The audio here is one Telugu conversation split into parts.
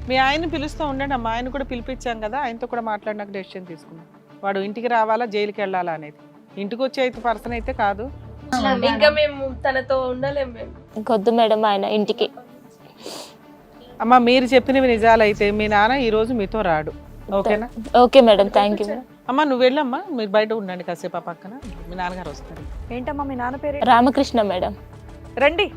మీ ఆయన్ని పిలుస్తూ ఉండండి. మా ఆయన కూడా పిలిపించాం కదా, ఆయనతో కూడా మాట్లాడినాక డెసిషన్ తీసుకున్నాం. వాడు ఇంటికి రావాలా జైలుకి వెళ్ళాలా అనేది. ఇంటికి వచ్చే అయితే పర్సన్ అయితే కాదు. ఇంకా మేము తనతో ఉండలేము మేము. ఇంకొద్దు మేడం ఆయన ఇంటికి. అమ్మ మీరు చెప్పినవి నిజాలైతే మీ నాన్న ఈ రోజు మీతో రాడు. ఓకేనా? Okay madam, thank you madam. అమ్మ నువ్వు వెళ్ళమ్మా, మీరు బయట ఉండండి కాసేపు ఆ పక్కన. మీ నాన్నగారు వస్తారు. ఏంటమ్మా మీ నాన్న పేరు? రామకృష్ణ మేడం. రండి.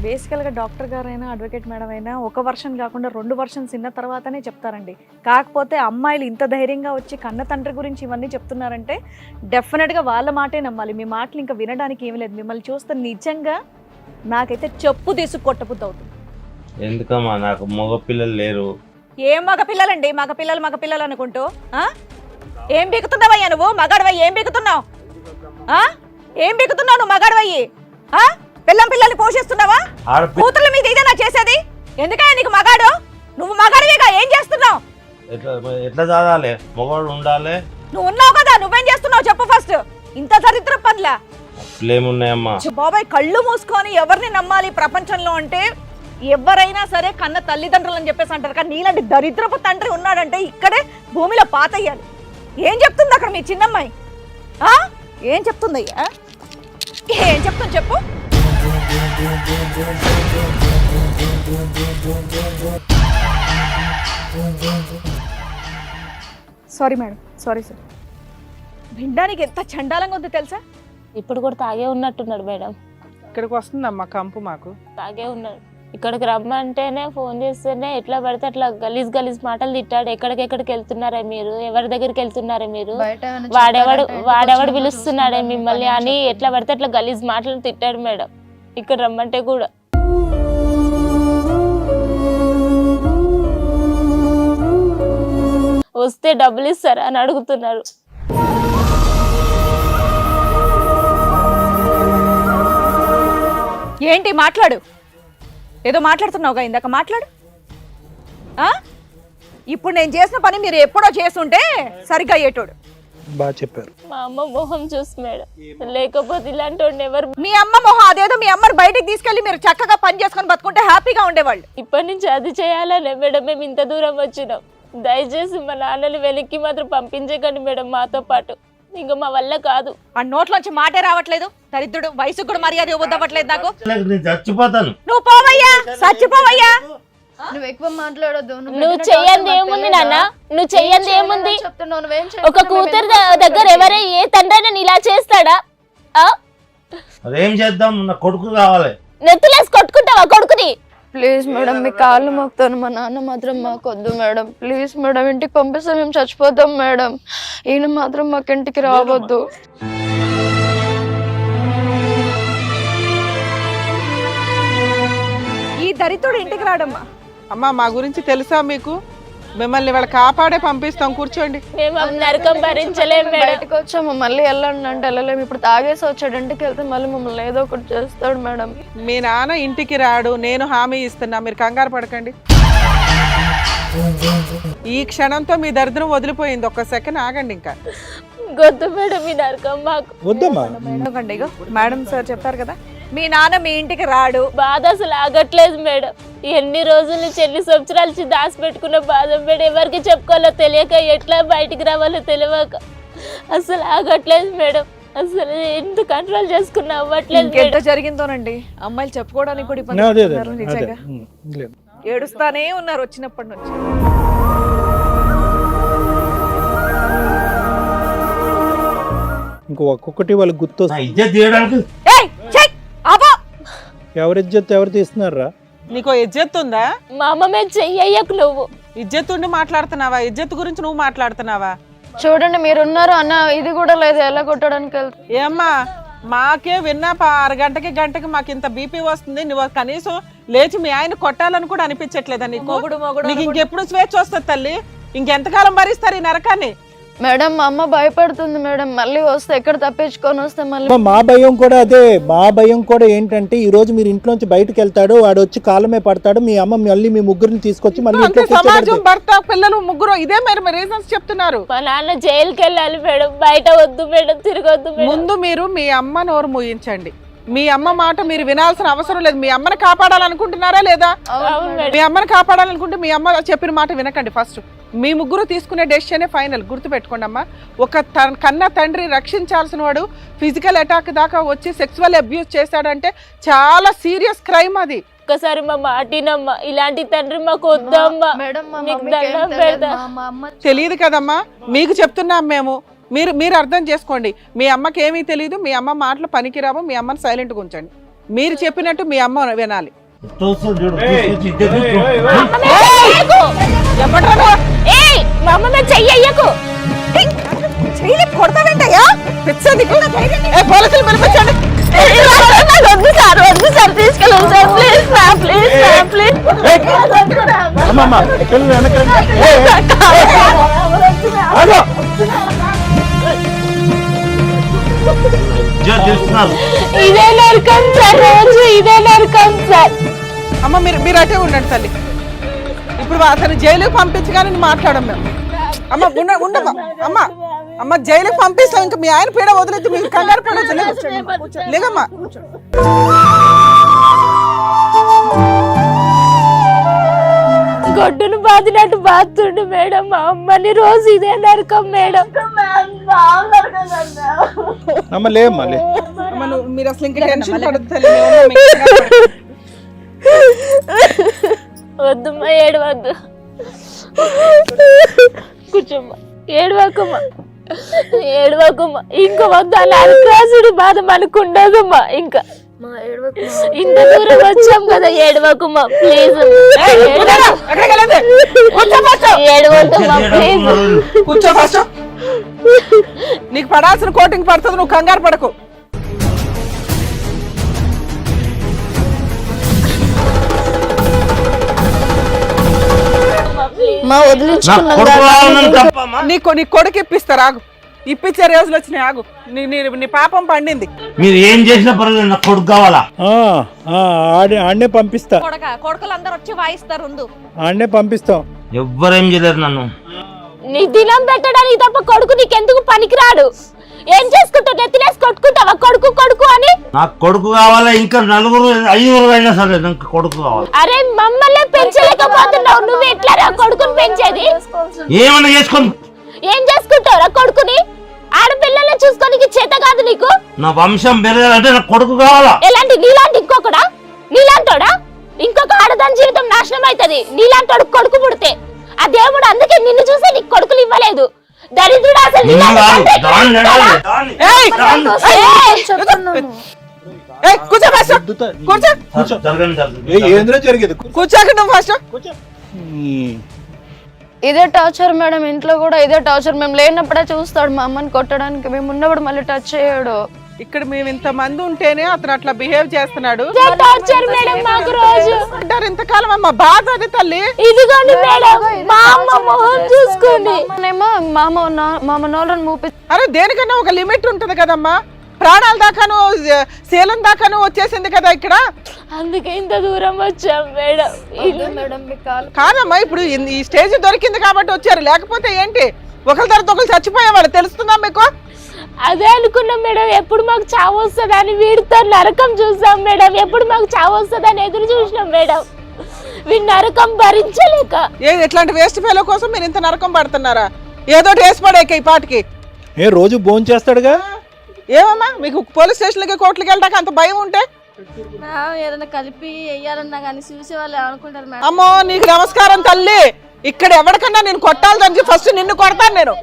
బేసికల్గా డాక్టర్ గారైనా అడ్వకేట్ మేడం అయినా ఒక వర్షన్ కాకుండా 2 వర్షన్స్ విన్న తర్వాతనే చెప్తారండి. కాకపోతే అమ్మాయిలు ఇంత ధైర్యంగా వచ్చి కన్న తండ్రి గురించి ఇవన్నీ చెప్తున్నారంటే డెఫినెట్గా వాళ్ళ మాటే నమ్మాలి. మీ మాటలు ఇంకా వినడానికి ఏమీ లేదు. మిమ్మల్ని చూస్తే నిజంగా నాకైతే చెప్పు తీసుకు కొట్టబుద్ధి అవుతుంది. ఎందుకమ్మా నాకు మగ పిల్లలు లేరు. ఏం మగ పిల్లలండి, మగ పిల్లలు అనుకుంటూ ఏం బిగుతున్నావయ్యా నువ్వు? మగాడవయ్యి ఏం బిగుతున్నావు? ఏం బిగుతున్నావు నువ్వు మగాడవయ్యి? పిల్లల్ని పోషిస్తున్నావా? కూతుర్ల మీద ఇదేనా చేసేది? ఎందుకయ్యా నీకు మగాడు? నువ్వు మగాడివేగా, ఏం చేస్తున్నావు? ఎట్లా చదవాలి? మగవాడు ఉండాలి. నువ్వు ఉన్నావు కదా, నువ్వేం చేస్తున్నావు చెప్పు ఫస్ట్. ఇంత దరిద్ర పనులా అట్లేమున్నాయమ్మా? బాబాయ్ కళ్ళు మూసుకొని ఎవరిని నమ్మాలి ప్రపంచంలో అంటే ఎవరైనా సరే కన్న తల్లిదండ్రులు అని చెప్పేసి అంటారు. కానీ నీలాంటి దరిద్రపు తండ్రి ఉన్నాడంటే ఇక్కడే భూమిలో పాతయ్యాలి. ఏం చెప్తుంది అక్కడ మీ చిన్నమ్మాయి? ఏం చెప్తుందయ్యా? ఏం చెప్తుంది చెప్పు. Sorry madam, sorry sir. వినడానికి ఎంత చండాలంగా ఉందో తెలుసా? ఇప్పుడు కూడా తాగే ఉన్నట్టున్నాడు మేడం. ఇక్కడికి వస్తుందమ్మా కంపు మాకు. తాగే ఉన్నాడు. ఇక్కడికి రమ్మంటేనే ఫోన్ చేస్తేనే ఎట్లా పడితే అట్లా గలీజ్ మాటలు తిట్టాడు. ఎక్కడికి వెళ్తున్నారా మీరు? ఎవరి దగ్గరికి వెళ్తున్నారా మీరు? వాడెవడు పిలుస్తున్నాడే మిమ్మల్ని అని ఎట్లా పడితే అట్లా గలీజ్ మాటలు తిట్టాడు మేడం. ఇక్కడ రమ్మంటే కూడా వస్తే డబ్బులు ఇస్తారా అని అడుగుతున్నారు. ఏంటి మాట్లాడు? ఏదో మాట్లాడుతున్నావుగా ఇందాక, మాట్లాడు. ఇప్పుడు నేను చేసిన పని మీరు ఎప్పుడో చేస్తుంటే సరిగ్గా అయ్యేటోడు. బాగా చెప్పారు. మా అమ్మ మొహం చూసి మేడం, లేకపోతే ఇలాంటి వాడిని ఎవరు. మీ అమ్మ మొహం అదేదో మీ అమ్మని బయటికి తీసుకెళ్లి మీరు చక్కగా పని చేసుకొని బతుకుంటే హ్యాపీగా ఉండేవాళ్ళు. ఇప్పటి నుంచి అది చేయాలనే మేడం మేము ఇంత దూరం వచ్చినాం. దయచేసి మా నాన్నని వెనక్కి మాత్రం పంపించకండి మేడం మాతో పాటు. ఇంకా మా వల్ల కాదు. ఆ నోట్లోంచి మాటే రావట్లేదు. దరిద్రుడు, వయసుకు కూడా మర్యాద ఇవ్వద్దవ్వట్లేదు నాకు. చచ్చిపోతాను. నువ్వు పోవయ్యా, చచ్చిపోవయ్యా. నువ్వు ఎక్కువ మాట్లాడొద్దు. నువ్వు చెయ్యంది ఏముంది నాన్న? నువ్వు చెయ్యంది ఏముంది? ఒక కూతురు దగ్గర ఎవరే ఏ తండ్రి ఇలా చేస్తాడా? అదేం చేద్దాం? నా కొడుకు కావాలి. నెత్తులేసి కొట్టుకుంటావా కొడుకుని? ప్లీజ్ మేడం, మీ కాళ్ళు మోపుతాను. మా నాన్న మాత్రం మాకు వద్దు మేడం. ప్లీజ్ మేడం, ఇంటికి పంపిస్తే మేము చచ్చిపోతాం మేడం. ఈయన మాత్రం మాకు ఇంటికి రావద్దు. ఈ దరిద్రుడు ఇంటికి రాడమ్మా. అమ్మా మా గురించి తెలుసా మీకు? మిమ్మల్ని వాళ్ళు కాపాడే పంపిస్తాం, కూర్చోండి. మేము నరకం భరించలేం మేడం. బయటకు వచ్చాము, మళ్ళీ వెళ్ళండి అంటే వెళ్ళలేము. ఇప్పుడు తాగేసి వచ్చాడు, ఇంటికి వెళ్తే మళ్ళీ మమ్మల్ని ఏదో ఒకటి చేస్తాడు మేడం. మీ నాన్న ఇంటికి రాడు, నేను హామీ ఇస్తున్నా, మీరు కంగారు పడకండి. ఈ క్షణంతో మీ దరిద్రం వదిలిపోయింది. ఒక్క సెకండ్ ఆగండి. ఇంకా వద్దు మేడం ఈ నరకం మాకు. వద్దమ్మా. మేడం సార్ చెప్పారు కదా, మీ నాన్న మీ ఇంటికి రాడు. బాధ అసలు ఆగట్లేదు మేడం. ఎన్ని రోజుల నుంచి, ఎన్ని సంవత్సరాల నుంచి దాచి పెట్టుకున్న బాధ మేడం. ఎవరికి చెప్పుకోవాలో తెలియక, ఎట్లా బయటికి రావాలో తెలియక అసలు ఆగట్లేదు మేడం. అసలు ఎంత కంట్రోల్ చేసుకున్నా అవ్వట్లేదు. ఎంత జరిగిందోనండి. అమ్మాయిలు చెప్పుకోవడానికి కూడా ఇబ్బంది పడుతున్నారు నిజంగా. ఏడుస్తానే ఉన్నారు వచ్చినప్పటి నుంచి. ఇంకో ఒక్కొక్కటి వాళ్ళకి గుర్తు. ఎవరి ఇజ్జత్ ఎవరు తీస్తున్నారా? నీకో ఇజ్జత్ ఉందా? మా అమ్మ మీద చెయ్యకు నువ్వు. ఇజ్జత్ ఉండి మాట్లాడుతున్నావా? ఇజ్జత్ గురించి నువ్వు మాట్లాడుతున్నావా? చూడండి మీరున్నారు అన్న, ఇది కూడా లేదు ఎలా కొట్టడానికి వెళ్తా. ఏమ్మా మాకే విన్నా అరగంటకి గంటకి మాకు ఇంత బీపీ వస్తుంది. నువ్వు కనీసం లేచి మీ ఆయన కొట్టాలని కూడా అనిపించట్లేదా నీకు? నీకు ఇంకెప్పుడు స్వేచ్ఛ వస్తుంది తల్లి? ఇంకెంతకాలం భరిస్తారు ఈ నరకాన్ని? మేడం మా అమ్మ భయపడుతుంది మేడం, మళ్ళీ వస్తే ఎక్కడ తప్పించుకొని వస్తే మళ్ళీ. మా భయం కూడా అదే, మా భయం కూడా ఏంటంటే ఈ రోజు మీరు ఇంట్లోంచి బయటకు వెళ్తాడు, వాడు వచ్చి కాళ్ళమే పడతాడు, మీ అమ్మ మళ్ళీ మీ ముగ్గురిని తీసుకొచ్చి మళ్ళీ ఇంట్లో సమాజం, కూర్చోబెడతాడు. భర్త, పిల్లలు ముగ్గురు ఇదే మీరు రీజన్స్ చెప్తున్నారు. మా నాన్న జైలుకి వెళ్ళాలి మేడం, బయట వద్దు మేడం, తిరగొద్దు మేడం. ముందు మీరు మీ అమ్మ నోరు మూయించండి. మీ అమ్మ మాట మీరు వినాల్సిన అవసరం లేదు. మీ అమ్మని కాపాడాలనుకుంటున్నారా లేదా? అవును మేడం. మీ అమ్మని కాపాడాలనుకుంటే మీ అమ్మ చెప్పిన మాట వినకండి. ఫస్ట్ మీ ముగ్గురు తీసుకునే డెసిషనే ఫైనల్. గుర్తుపెట్టుకోండి అమ్మా, ఒక కన్న తండ్రి రక్షించాల్సిన వాడు ఫిజికల్ అటాక్ దాకా వచ్చి సెక్సువల్ అబ్యూస్ చేశాడంటే చాలా సీరియస్ క్రైమ్ అది. ఒక్కసారి మా మాటినమ్మా, ఇలాంటి తండ్రి మాకు వద్దమ్మా. మేడం మా నీకు మమ్మీకి ఏం దండం తెలియదు, పెడతా. మా అమ్మ తెలియదు కదమ్మా, మీకు చెప్తున్నాం మేము. మీరు అర్థం చేసుకోండి. మీ అమ్మకి ఏమీ తెలియదు, మీ అమ్మ మాటలు పనికిరావు, మీ అమ్మని సైలెంట్గా ఉంచండి. మీరు చెప్పినట్టు మీ అమ్మ వినాలి. ఏయ్, మా అమ్మ మీద చెయ్యి ఎయ్యకు. కొడతావేంటయ్యా? పోలీసులు పిలిపించండి. వద్దు సార్, వద్దు సార్, తీసుకెళ్ళండి sir, please ma'am, please ma'am, please. అమ్మమ్మ, పిల్లలు వెనకండి. ఆగు. ఇదే నరకం సార్, రోజు ఇదే నరకం సార్. అమ్మ మీరు అటే ఉండండి తల్లి. ఇప్పుడు అతను జైలుకి పంపించగానే నేను మాట్లాడము మేము. అమ్మ ఉండమ్మా. అమ్మ జైలుకి పంపిస్తాం. ఇంకా మీ ఆయన పీడ వదిలేదు, మీకు కంగారు పడవచ్చు. లేదమ్మా. గొడ్డును బాదినట్టు బాతుండు మేడం మా అమ్మని, రోజు ఇదే నరకం మేడం. అమ్మ లేమ్మా, లే. అమ్మ మీరు అసలు ఇంకా టెన్షన్ పడదు తల్లి. మేము ఉన్నాం, మీకు కంగారు పడదు. వద్దమ్మా, ఏడవద్దు, కూర్చోమ్మా, ఏడవకమ్మా, ఏడవకమ్మా. ఇంకా వద్దు, అలా అల్కాసుడి బాధ మనకు ఉండదమ్మా. ఇంకా ఇంత దూరం వచ్చాం కదా, ఏడవకమ్మా ప్లీజ్. ఏడవద్దమ్మా ప్లీజ్. కూర్చో ఫస్ట్. నీకు పడాల్సిన కోటింగ్ పడుతుంది, నువ్వు కంగారు పడకు. మా వదిలించుకున్నాం. నీ కొడుకు ఇప్పిస్తారు, ఆగు. ఇప్పించే రోజులు వచ్చినాయి, ఆగు. నీ పాపం పండింది. మీరు ఏం చేసినా పర్వాలేదు, నాకు కొడుకు కావాలా. ఆడనే పంపిస్తా, కొడుకులు అందరు వచ్చి వాయిస్తారు. ఆడనే పంపిస్తాం. ఎవ్వరేం చేయలేరు నన్ను. నీ దినం పెట్టడానికి తప్ప కొడుకు నీకెందుకు పనికిరాడు. ఏం చేసుకుంటావు, నెత్తినేసి కొట్టుకుంటావా కొడుకు కొడుకు అని? నాకు కొడుకు కావాలా, ఇంకా 4-5 అయినా సరే నాకు కొడుకు కావాలి. అరే మమ్మల్ని పెంచలేకపోతున్నావు, నువ్వు ఎట్లా రా కొడుకుని పెంచేది? ఏమన్నా చేసుకొని ఏం చేసుకుంటావురా కొడుకుని? ఆడపిల్లల్ని చూసుకోనికి చేత కాదు నీకు? నా వంశం పెరగాలంటే నాకు కొడుకు కావాలా. ఎలాంటి నీలాంటి ఇంకొకడా? నీలాంటోడా? ఇంకొక ఆడదాని జీవితం నాశనం అవుతుంది నీలాంటోడు కొడుకు పుడితే. ఆ దేవుడు అందుకే నిన్ను చూసి నీకు కొడుకులు ఇవ్వలేదు. దరిద్రుడు అసలు కూర్చోకండి ఫస్ట్. ఇదే టార్చర్ మేడం, ఇంట్లో కూడా ఇదే టార్చర్. మేము లేనప్పుడే చూస్తాడు మా అమ్మని కొట్టడానికి, మేము ఉన్నప్పుడు మళ్ళీ టచ్ చేయడు. ఇక్కడ మేము ఇంత మంది ఉంటేనే అతను అట్లా బిహేవ్ చేస్తున్నాడు. టార్చర్ మేడం మాకు రోజు. ఇంతకాలం అమ్మ బాధ అది తల్లి. ఇదిగోండి మేడం మా అమ్మ మొహం చూసుకోండి. మామ నోళ్ళని మూపి. అరే దేనికన్నా ఒక లిమిట్ ఉంటది కదమ్మా. ప్రాణాల దాకాను శీలం దాకాను వచ్చేసింది కదా ఇక్కడ. అందుకే ఇంత దూరం వచ్చాం మేడం. కాదమ్మా, ఇప్పుడు ఈ స్టేజ్ దొరికింది కాబట్టి వచ్చారు, లేకపోతే ఏంటి ఒకరి తర్వాత ఒకరు చచ్చిపోయేవాళ్ళు. తెలుస్తుందా మీకు? అదే అనుకున్నాం మేడం, ఎప్పుడు మాకు చావు వస్తుందని. వీడితో నరకం చూసాం మేడం, ఎప్పుడు మాకు చావు వస్తుందని ఎదురు చూసినాం మేడం. వీడి నరకం భరించలేక. ఎట్లాంటి వేస్ట్ ఫెలో కోసం మీరు ఇంత నరకం పడుతున్నారా? ఏదో వేసి పడేక ఈ పాటికి. రోజు భోజనం చేస్తాడుగా. ఏమమ్మా మీకు పోలీస్ స్టేషన్లకి కోర్టులకి వెళ్ళడానికి అంత భయం ఉంటే? ఏదైనా కలిపి వెయ్యాలన్నా కానీ చూసే వాళ్ళు అనుకుంటారు మేడం. అమ్మో నీకు నమస్కారం తల్లి. ఇక్కడ ఎవరికన్నా నేను కొట్టాలి దానికి ఫస్ట్ నిన్ను కొడతాను నేను.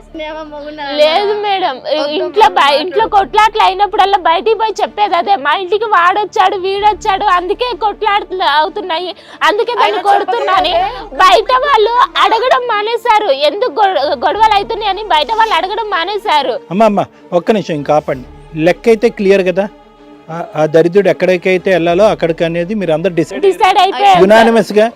లేదు మేడం, ఇంట్లో కొట్లాట్లు అయినప్పుడల్లా బయటికి పోయి చెప్పేది అదే. మా ఇంటికి వాడొచ్చాడు వీడొచ్చాడు అందుకే కొట్లాట్లు అవుతున్నాయి, అందుకే దాన్ని కొడుతున్నాని బయట వాళ్ళు అడగడం మానేశారు. ఎందుకు గొడవలు అవుతున్నాయి అని బయట వాళ్ళు అడగడం మానేశారు. అమ్మ ఒక్క నిమిషం ఇంకా ఆపండి. లెక్క అయితే క్లియర్ కదా, ఆ దరిద్రుడు ఎక్కడికైతే వెళ్ళాలో అక్కడికి అనేది మీరు అందరు డిసైడ్ అయిపోయారు యునానిమస్ గా.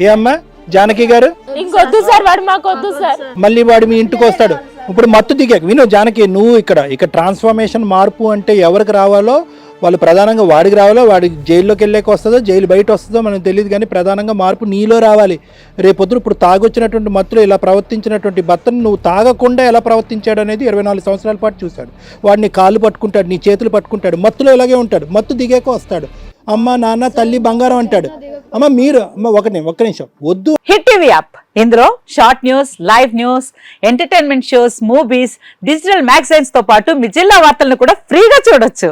ఏ అమ్మా జానకి గారు? ఇంకొద్దు సార్, వాడు మాకొద్దు సార్. మళ్ళీ వాడు మీ ఇంటికి వస్తాడు, ఇప్పుడు మత్తు దిగాక విను జానకి, నువ్వు ఇక్కడ ట్రాన్స్ఫర్మేషన్ మార్పు అంటే ఎవరికి రావాలో వాళ్ళు ప్రధానంగా వాడికి రావాలో, వాడికి జైల్లోకి వెళ్ళాక వస్తుందో జైలు బయట వస్తుందో మనకు తెలియదు, కానీ ప్రధానంగా మార్పు నీలో రావాలి. రేపొద్దు ఇప్పుడు తాగొచ్చినటువంటి మత్తులో ఇలా ప్రవర్తించినటువంటి భర్తను నువ్వు తాగకుండా ఎలా ప్రవర్తించాడు అనేది 24 సంవత్సరాల పాటు చూశాడు. వాడిని కాళ్ళు పట్టుకుంటాడు, నీ చేతులు పట్టుకుంటాడు, మత్తులో ఇలాగే ఉంటాడు. మత్తు దిగాక వస్తాడు, అమ్మ నాన్న తల్లి బంగారం అంటాడు. అమ్మ మీరు ఒక్క నిమిషం వద్దు. హిట్ టీవీ యాప్, ఇందులో short news, live news, entertainment shows, movies, digital magazines తో పాటు మీ జిల్లా వార్తలను కూడా ఫ్రీగా చూడొచ్చు.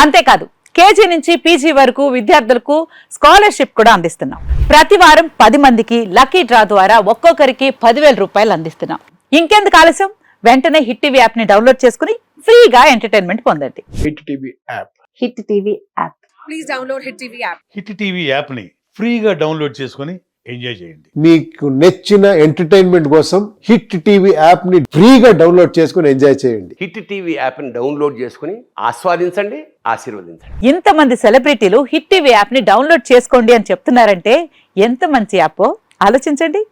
అంతేకాదు కేజీ నుంచి పీజీ వరకు విద్యార్థులకు స్కాలర్షిప్ కూడా అందిస్తున్నాం. ప్రతి వారం 10 మందికి లక్కీ డ్రా ద్వారా ఒక్కొక్కరికి 10,000 రూపాయలు అందిస్తున్నాం. ఇంకెందుకు ఆలస్యం, వెంటనే హిట్ టీవీ యాప్ ని డౌన్లోడ్ చేసుకుని ఫ్రీగా ఎంటర్టైన్మెంట్ పొందండి. Hit TV app. Hit TV app. Please download hit TV app. Hit TV యాప్ని ఫ్రీగా డౌన్లోడ్ చేసుకొని ఎంజాయ్ చేయండి. మీకు నచ్చిన ఎంటర్టైన్మెంట్ కోసం హిట్ టీవీ యాప్ ని ఫ్రీగా డౌన్లోడ్ చేసుకుని ఎంజాయ్ చేయండి. హిట్ టీవీ యాప్ని డౌన్లోడ్ చేసుకుని ఆస్వాదించండి, ఆశీర్వదించండి. ఇంతమంది సెలబ్రిటీలు హిట్ టీవీ యాప్ ని డౌన్లోడ్ చేసుకోండి అని చెప్తున్నారంటే ఎంత మంచి యాప్ ఆలోచించండి.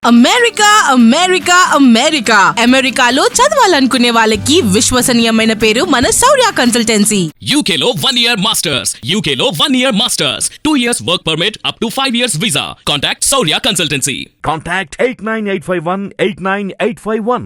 అమెరికా అమెరికా అమెరికా అమెరికాలో చదవాలనుకునే వాళ్ళకి విశ్వసనీయమైన పేరు మన శౌర్య కన్సల్టెన్సీ. UK లో 1 year masters, UK లో 1 year masters, 2 years work permit up to 5 years visa. Contact Saurya Consultancy. Contact 89851 89851.